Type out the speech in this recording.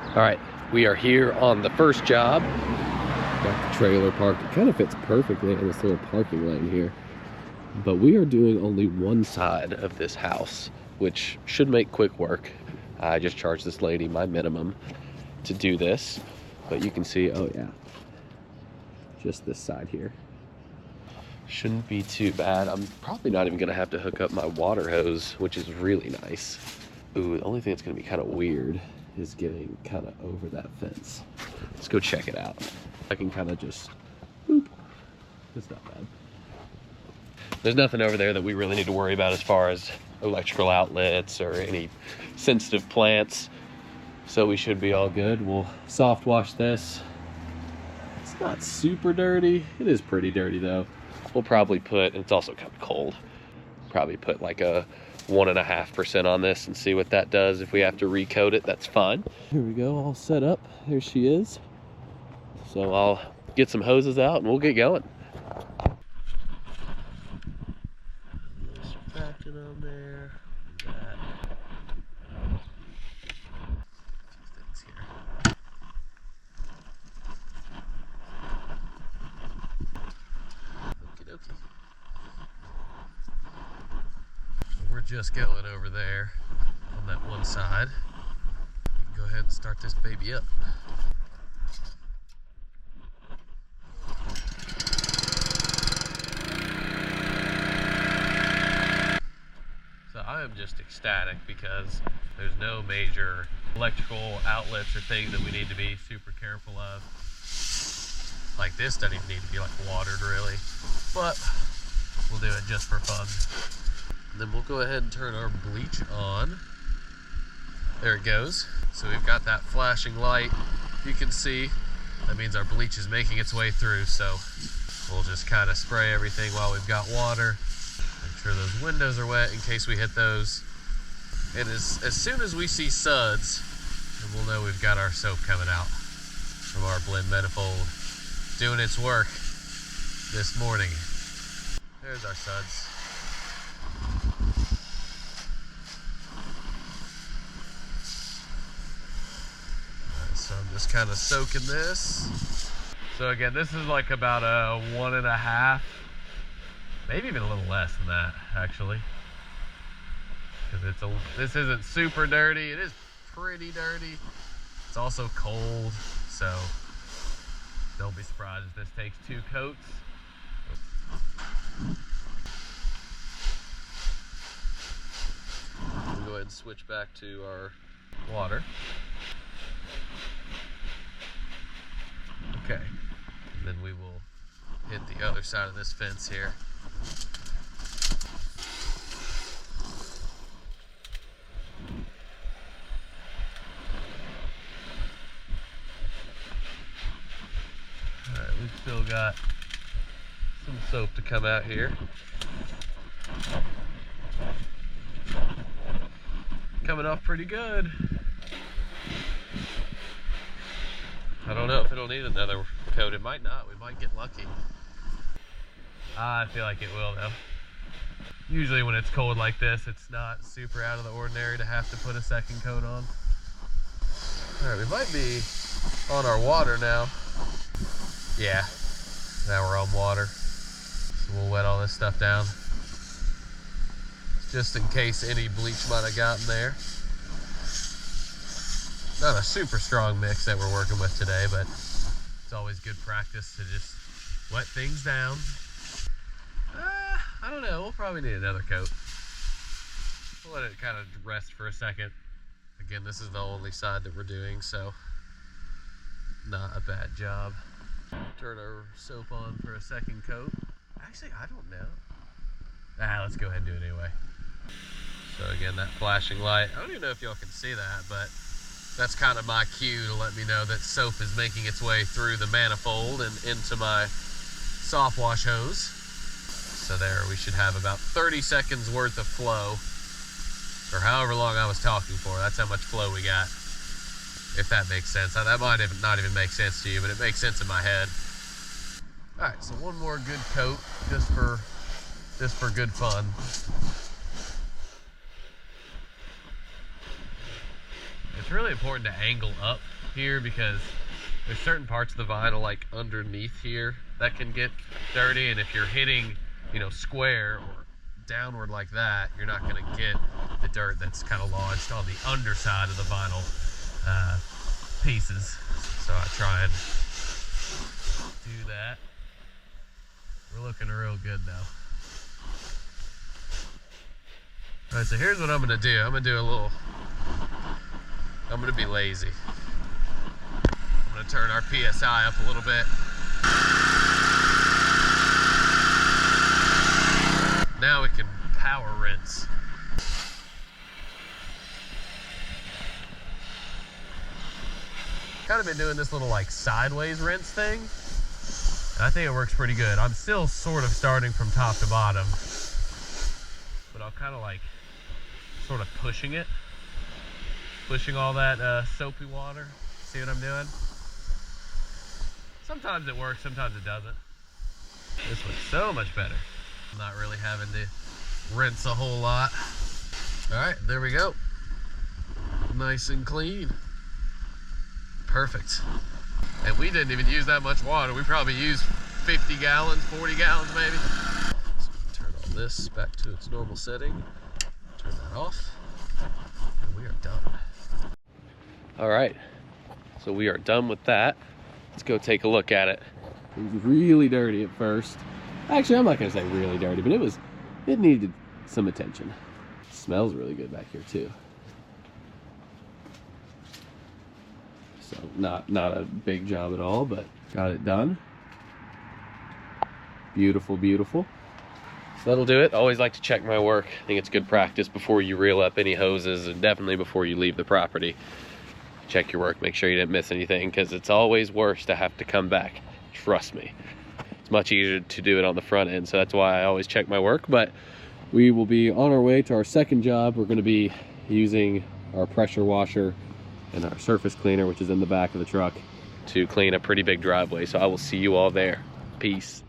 All right, we are here on the first job. Got the trailer parked. It kind of fits perfectly in this little parking lane here. But we are doing only one side of this house, which should make quick work. I just charged this lady my minimum to do this. But you can see, oh yeah, just this side here. Shouldn't be too bad. I'm probably not even gonna have to hook up my water hose, which is really nice. Ooh, the only thing that's gonna be kind of weird is getting kind of over that fence. Let's go check it out. I can kind of just, boop. It's not bad. There's nothing over there that we really need to worry about as far as electrical outlets or any sensitive plants. So we should be all good. We'll soft wash this. It's not super dirty. It is pretty dirty though. We'll probably put, it's also kind of cold, probably put like a 1.5% on this and see what that does. If we have to recoat it, that's fine. Here we go, all set up. There she is. So I'll get some hoses out and we'll get going. Surfactant on there. We're just going over there on that one side. You can go ahead and start this baby up. So I am just ecstatic because there's no major electrical outlets or things that we need to be super careful of. Like this doesn't even need to be like watered really, but we'll do it just for fun. And then we'll go ahead and turn our bleach on. There it goes. So we've got that flashing light. You can see that means our bleach is making its way through. So we'll just kind of spray everything while we've got water. Make sure those windows are wet in case we hit those. And as soon as we see suds, then we'll know we've got our soap coming out from our blend manifold doing its work this morning. There's our suds. So I'm just kind of soaking this. So again, this is like about a 1.5, maybe even a little less than that actually. Because this isn't super dirty. It is pretty dirty. It's also cold, so don't be surprised if this takes 2 coats. We'll go ahead and switch back to our water. Okay, and then we will hit the other side of this fence here. Alright, we've still got some soap to come out here. Coming off pretty good. I don't know if it'll need another coat. It might not. We might get lucky. I feel like it will though. Usually when it's cold like this, it's not super out of the ordinary to have to put a second coat on. Alright, we might be on our water now. Yeah, now we're on water. So we'll wet all this stuff down. Just in case any bleach might have gotten there. Not a super strong mix that we're working with today, but it's always good practice to just wet things down. I don't know, we'll probably need another coat. We'll let it kind of rest for a second. Again, this is the only side that we're doing, so not a bad job. Turn our soap on for a second coat. Actually, I don't know. Let's go ahead and do it anyway. So again, that flashing light, I don't even know if y'all can see that, but that's kind of my cue to let me know that soap is making its way through the manifold and into my soft wash hose. So there, we should have about 30 seconds worth of flow, or however long I was talking for. That's how much flow we got, if that makes sense. That might not even make sense to you, but it makes sense in my head. All right, so one more good coat, just for good fun. It's really important to angle up here because there's certain parts of the vinyl like underneath here that can get dirty, and if you're hitting, you know, square or downward like that, you're not going to get the dirt that's kind of lodged on the underside of the vinyl pieces. So I try and do that. We're looking real good though. All right, so here's what I'm going to do. I'm going to be lazy. I'm going to turn our PSI up a little bit. Now we can power rinse. Kind of been doing this little like sideways rinse thing. And I think it works pretty good. I'm still sort of starting from top to bottom, but I'll kind of like sort of pushing all that soapy water. See what I'm doing? Sometimes it works, sometimes it doesn't. This looks so much better. I'm not really having to rinse a whole lot. All right, there we go. Nice and clean. Perfect. And we didn't even use that much water. We probably used 50 gallons, 40 gallons maybe. So turn all this back to its normal setting. Turn that off. And we are done. All right, so we are done with that. Let's go take a look at it. It was really dirty at first. Actually, I'm not gonna say really dirty, but it needed some attention. It smells really good back here too. So not a big job at all, but got it done. Beautiful, beautiful. So that'll do it. Always like to check my work. I think it's good practice before you reel up any hoses, and definitely before you leave the property. Check your work, make sure you didn't miss anything, because it's always worse to have to come back. Trust me. It's much easier to do it on the front end, so that's why I always check my work. But we will be on our way to our second job. We're going to be using our pressure washer and our surface cleaner, which is in the back of the truck, to clean a pretty big driveway. So I will see you all there. Peace.